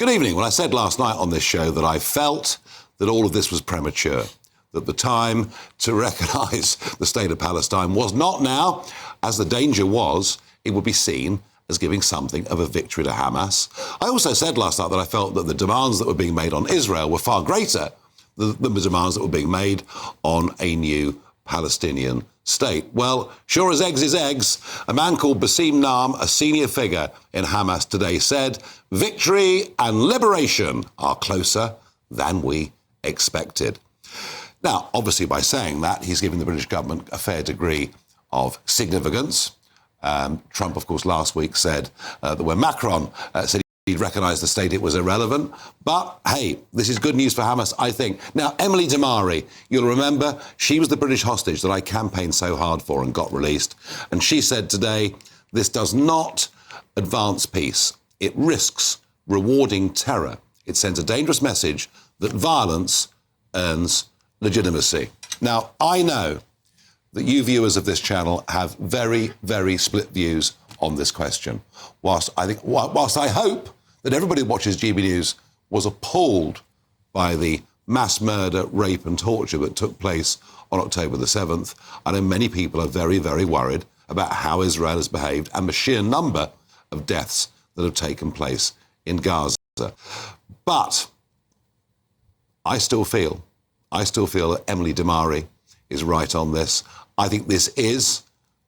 Good evening. Well, I said last night on this show that I felt that all of this was premature, that the time to recognise the state of Palestine was not now, as the danger was, it would be seen as giving something of a victory to Hamas. I also said last night that I felt that the demands that were being made on Israel were far greater than the demands that were being made on a new Palestinian state. Well, sure as eggs is eggs, a man called Bassem Naam, a senior figure in Hamas today, said victory and liberation are closer than we expected. Now, obviously, by saying that, he's giving the British government a fair degree of significance. Trump, of course, last week said that when Macron said he'd recognise the state, it was irrelevant. But, hey, this is good news for Hamas, I think. Now, Emily Damari, you'll remember, she was the British hostage that I campaigned so hard for and got released. And she said today, this does not advance peace. It risks rewarding terror. It sends a dangerous message that violence earns legitimacy. Now, I know that you viewers of this channel have very, very split views on this question. Whilst I hope that everybody who watches GBNews was appalled by the mass murder, rape and torture that took place on October the 7th, I know many people are very, very worried about how Israel has behaved and the sheer number of deaths that have taken place in Gaza. But I still feel that Emily Damari is right on this. I think this is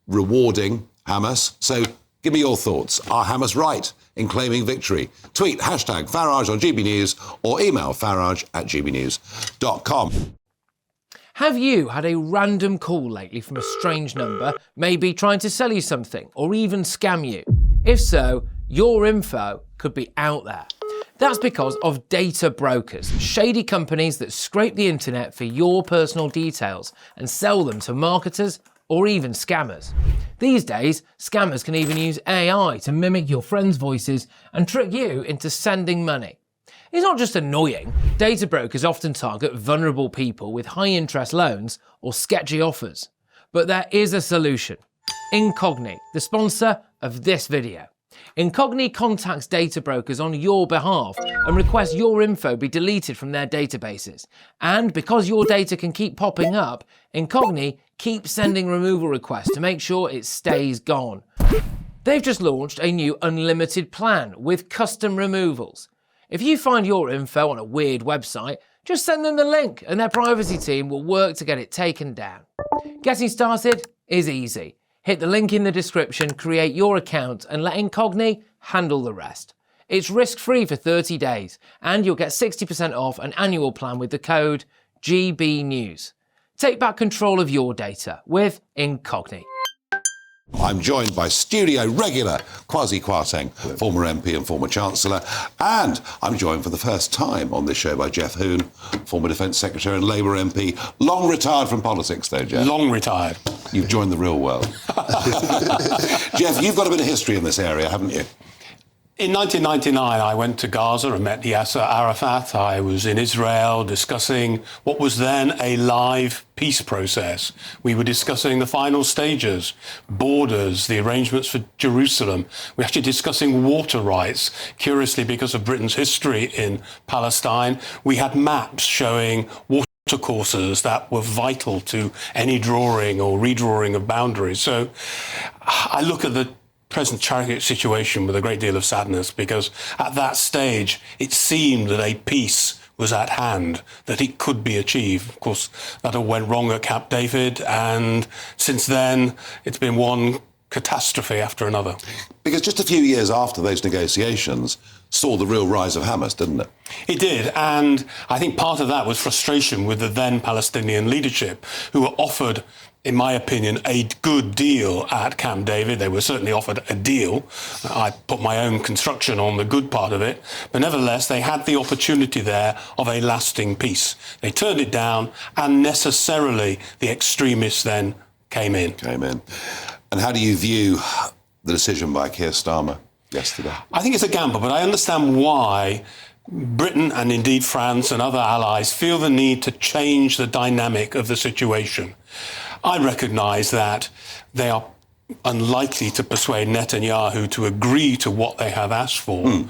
rewarding Hamas. So give me your thoughts. Are Hamas right in claiming victory? Tweet hashtag Farage on GBNews or email farage@gbnews.com. Have you had a random call lately from a strange number, maybe trying to sell you something or even scam you? If so, your info could be out there. That's because of data brokers, shady companies that scrape the internet for your personal details and sell them to marketers or even scammers. These days, scammers can even use AI to mimic your friends' voices and trick you into sending money. It's not just annoying, data brokers often target vulnerable people with high-interest loans or sketchy offers. But there is a solution. Incogni, the sponsor of this video. Incogni contacts data brokers on your behalf and requests your info be deleted from their databases. And because your data can keep popping up, Incogni keeps sending removal requests to make sure it stays gone. They've just launched a new unlimited plan with custom removals. If you find your info on a weird website, just send them the link and their privacy team will work to get it taken down. Getting started is easy. Hit the link in the description, create your account and let Incogni handle the rest. It's risk-free for 30 days and you'll get 60% off an annual plan with the code GBNews. Take back control of your data with Incogni. I'm joined by studio regular Kwasi Kwarteng, former MP and former Chancellor, and I'm joined for the first time on this show by Jeff Hoon, former Defence Secretary and Labour MP, long retired from politics though, Jeff. Long retired. You've joined the real world. Jeff, you've got a bit of history in this area, haven't you? In 1999, I went to Gaza and met Yasser Arafat. I was in Israel discussing what was then a live peace process. We were discussing the final stages, borders, the arrangements for Jerusalem. We were actually discussing water rights. Curiously, because of Britain's history in Palestine, we had maps showing watercourses that were vital to any drawing or redrawing of boundaries. So I look at the present tragic situation with a great deal of sadness, because at that stage it seemed that a peace was at hand, that it could be achieved. Of course, that all went wrong at Camp David, and since then it's been one catastrophe after another. Because just a few years after those negotiations saw the real rise of Hamas, didn't it? It did, and I think part of that was frustration with the then Palestinian leadership, who were offered, in my opinion, a good deal at Camp David. They were certainly offered a deal. I put my own construction on the good part of it. But nevertheless, they had the opportunity there of a lasting peace. They turned it down, and necessarily the extremists then came in. And how do you view the decision by Keir Starmer yesterday? I think it's a gamble, but I understand why Britain and indeed France and other allies feel the need to change the dynamic of the situation. I recognise that they are unlikely to persuade Netanyahu to agree to what they have asked for.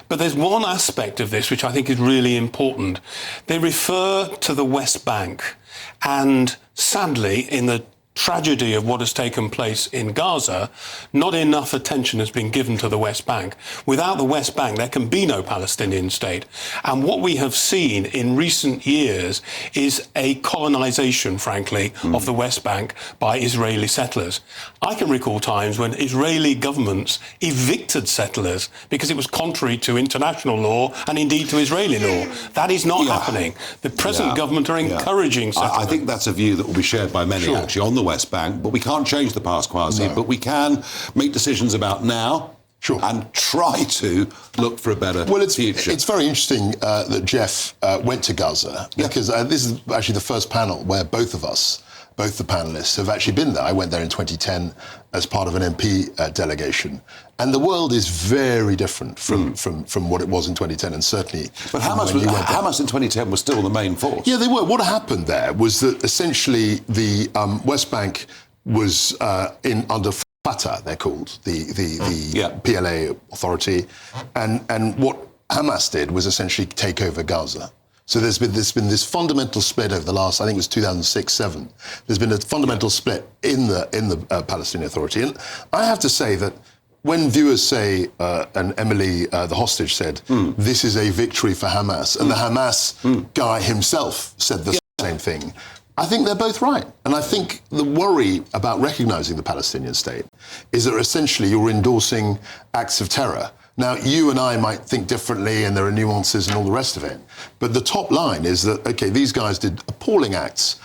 But there's one aspect of this which I think is really important. They refer to the West Bank, and sadly, in the tragedy of what has taken place in Gaza, not enough attention has been given to the West Bank. Without the West Bank, there can be no Palestinian state. And what we have seen in recent years is a colonization, frankly, of the West Bank by Israeli settlers. I can recall times when Israeli governments evicted settlers because it was contrary to international law and indeed to Israeli law. That is not happening. The present government are encouraging settlement. I think that's a view that will be shared by many, actually, on the West Bank, but we can't change the past, Kwasi, but we can make decisions about now and try to look for a better future. It's very interesting that Jeff went to Gaza, because this is actually the first panel where both the panellists have actually been there. I went there in 2010 as part of an MP delegation. And the world is very different from what it was in 2010, and certainly... But Hamas in 2010 was still the main force. Yeah, they were. What happened there was that essentially the West Bank was under Fatah, they're called, the PLA authority. And what Hamas did was essentially take over Gaza. So there's been this fundamental split over the last, I think it was 2006-07. There's been a fundamental split in the Palestinian Authority. And I have to say that when viewers say, and Emily, the hostage, said, this is a victory for Hamas, and the Hamas guy himself said the same thing, I think they're both right. And I think the worry about recognising the Palestinian state is that essentially you're endorsing acts of terror. Now, you and I might think differently, and there are nuances and all the rest of it. But the top line is that, OK, these guys did appalling acts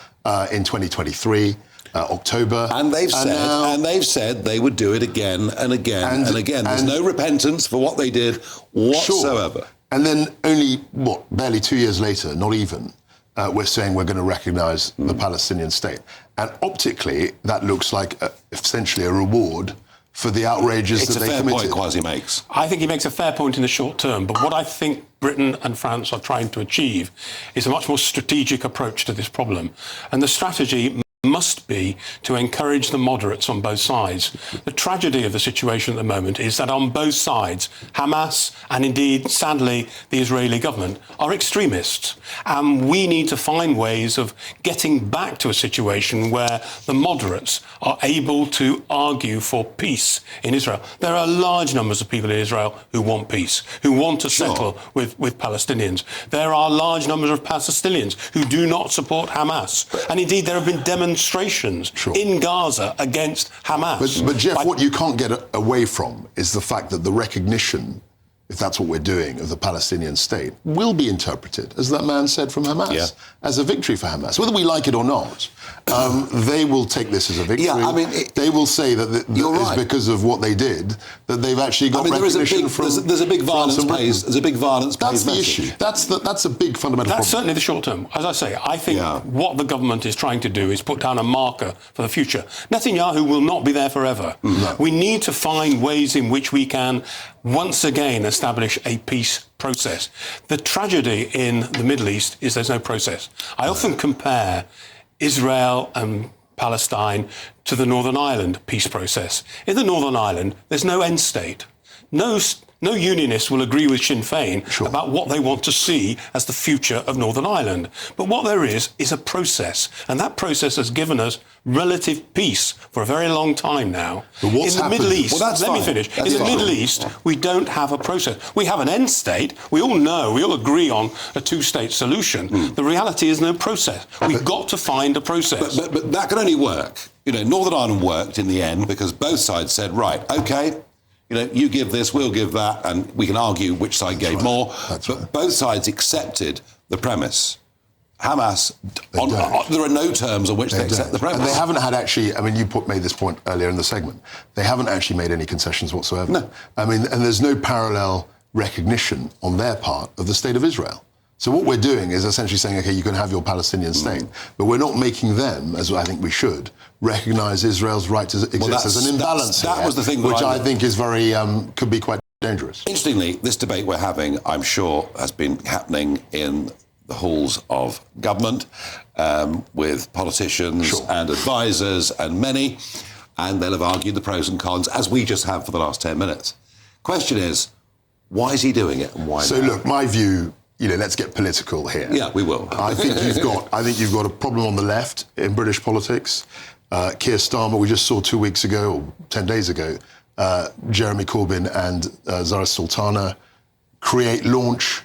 in 2023, October. And they've said they would do it again and again and again. There's no repentance for what they did whatsoever. Sure. And then only, barely 2 years later, not even, we're saying we're going to recognise the Palestinian state. And optically, that looks like essentially a reward for the outrages that they committed. It's a fair point Kwasi makes. I think he makes a fair point in the short term, but what I think Britain and France are trying to achieve is a much more strategic approach to this problem. And the strategy must be to encourage the moderates on both sides. The tragedy of the situation at the moment is that on both sides, Hamas and indeed, sadly, the Israeli government are extremists. And we need to find ways of getting back to a situation where the moderates are able to argue for peace in Israel. There are large numbers of people in Israel who want peace, who want to settle with Palestinians. There are large numbers of Palestinians who do not support Hamas. And indeed, there have been demonstrations in Gaza against Hamas. But Jeff, what you can't get away from is the fact that the recognition, if that's what we're doing, of the Palestinian state will be interpreted, as that man said from Hamas, as a victory for Hamas. Whether we like it or not, they will take this as a victory. They will say that it's because of what they did that they've actually got recognition from... There's a big violence pays. There's a big violence pays That's the issue. That's a big fundamental problem. That's certainly the short term. As I say, I think what the government is trying to do is put down a marker for the future. Netanyahu will not be there forever. No. We need to find ways in which we can once again establish a peace process. The tragedy in the Middle East is there's no process. I often compare Israel and Palestine to the Northern Ireland peace process. In the Northern Ireland, there's no end state. No unionist will agree with Sinn Féin about what they want to see as the future of Northern Ireland. But what there is a process. And that process has given us relative peace for a very long time now. But what's in the Middle East, let me finish. In the Middle East, we don't have a process. We have an end state. We all agree on a two-state solution. The reality is no process. We've got to find a process. But that can only work. Northern Ireland worked in the end because both sides said, right, OK, you give this, we'll give that, and we can argue which side gave more. But both sides accepted the premise. Hamas, there are no terms on which they accept the premise. And they haven't had actually, you made this point earlier in the segment, they haven't actually made any concessions whatsoever. No. And there's no parallel recognition on their part of the state of Israel. So what we're doing is essentially saying, OK, you can have your Palestinian state, but we're not making them, as I think we should, recognise Israel's right to exist as an imbalance. That was the thing, which I think is very could be quite dangerous. Interestingly, this debate we're having, I'm sure, has been happening in the halls of government with politicians and advisors and many. and they'll have argued the pros and cons, as we just have for the last 10 minutes. Question is, why is he doing it and why So now? look, my view, let's get political here. Yeah, we will. I think you've got a problem on the left in British politics. Keir Starmer, we just saw 2 weeks ago, or 10 days ago, Jeremy Corbyn and Zara Sultana launch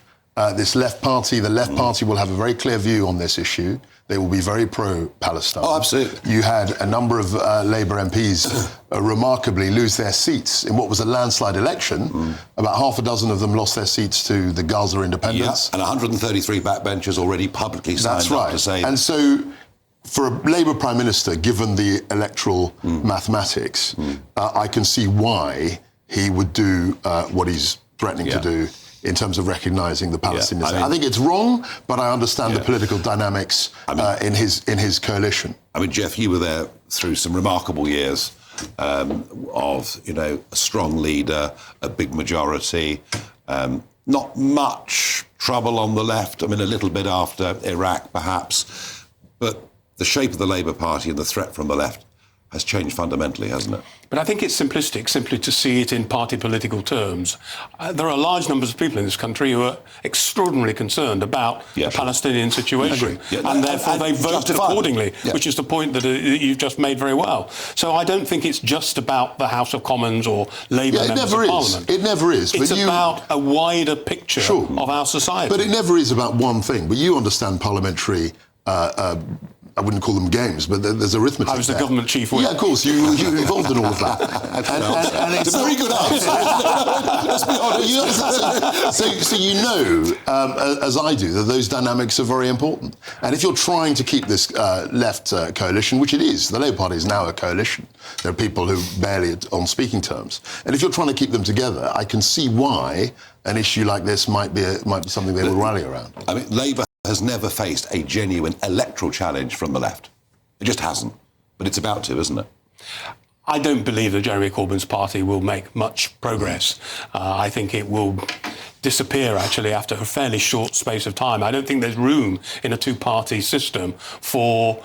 this left party. The left party will have a very clear view on this issue. They will be very pro-Palestine. Oh, absolutely. You had a number of Labour MPs remarkably lose their seats in what was a landslide election. About half a dozen of them lost their seats to the Gaza independents. Yeah, and 133 backbenchers already publicly signed up to say... And so, for a Labour Prime Minister, given the electoral mathematics, I can see why he would do what he's threatening to do in terms of recognising the Palestinians. I think it's wrong, but I understand the political dynamics in his coalition. I mean, Jeff, you were there through some remarkable years of, a strong leader, a big majority, not much trouble on the left. I mean, a little bit after Iraq, perhaps, but the shape of the Labour Party and the threat from the left has changed fundamentally, hasn't it? But I think it's simplistic simply to see it in party political terms. There are large numbers of people in this country who are extraordinarily concerned about the Palestinian situation. And therefore they vote accordingly, which is the point that you've just made very well. So I don't think it's just about the House of Commons or Labour members of Parliament. It never is. It's about a wider picture of our society. But it never is about one thing. But you understand parliamentary... I wouldn't call them games, but there's arithmetic. I was the government chief. Yeah, of course, you're involved in all of that. and it's a very good answer. Let's be honest. So as I do, that those dynamics are very important. And if you're trying to keep this left coalition, which it is, the Labour Party is now a coalition. There are people who are barely on speaking terms. And if you're trying to keep them together, I can see why an issue like this might be something they will rally around. I mean, Labour has never faced a genuine electoral challenge from the left. It just hasn't. But it's about to, isn't it? I don't believe that Jeremy Corbyn's party will make much progress. I think it will disappear, actually, after a fairly short space of time. I don't think there's room in a two-party system for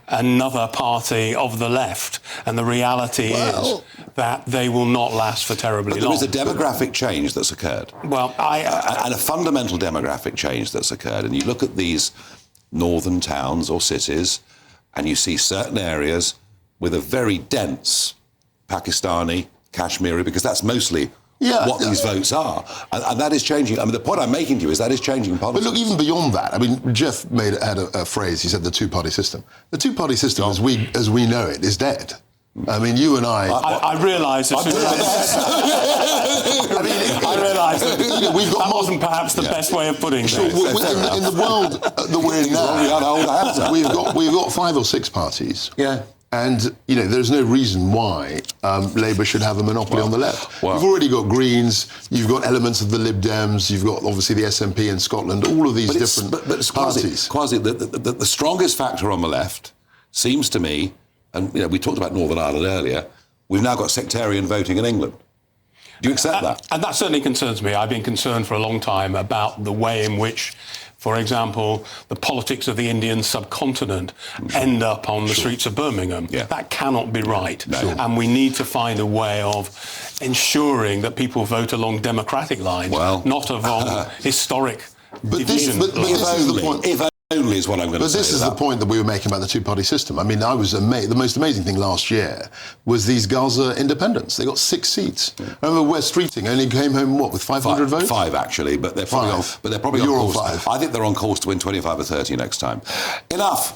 another party of the left. And the reality is that they will not last for terribly long. There is a demographic change that's occurred. Well, and a fundamental demographic change that's occurred. And you look at these northern towns or cities, and you see certain areas with a very dense Pakistani, Kashmiri, because that's mostly what these votes are. And that is changing. I mean, the point I'm making to you is that is changing politics. But look, even beyond that, I mean, Jeff had a phrase, he said the two-party system. The two-party system, as we know it, is dead. I mean, you and I realise this. I realise that wasn't perhaps the best way of putting it. In the world that we're in now, we've got 5 or 6 parties. Yeah. And, there's no reason why Labour should have a monopoly on the left. You've already got Greens, you've got elements of the Lib Dems, you've got, obviously, the SNP in Scotland, all of these different parties. Kwasi, the strongest factor on the left seems to me, and we talked about Northern Ireland earlier, we've now got sectarian voting in England. Do you accept that? And that certainly concerns me. I've been concerned for a long time about the way in which, for example, the politics of the Indian subcontinent end up on the streets of Birmingham. That cannot be right. And we need to find a way of ensuring that people vote along democratic lines, not along historic division. But this is the point. If only is what I'm going to say. But this is the point that we were making about the two-party system. I mean, I was amazed. The most amazing thing last year was these Gaza independents. They got 6 seats. I remember West Streeting only came home, with 500 votes? 5, actually, but they're probably on. But they're probably You're on on course. 5. I think they're on course to win 25 or 30 next time. Enough.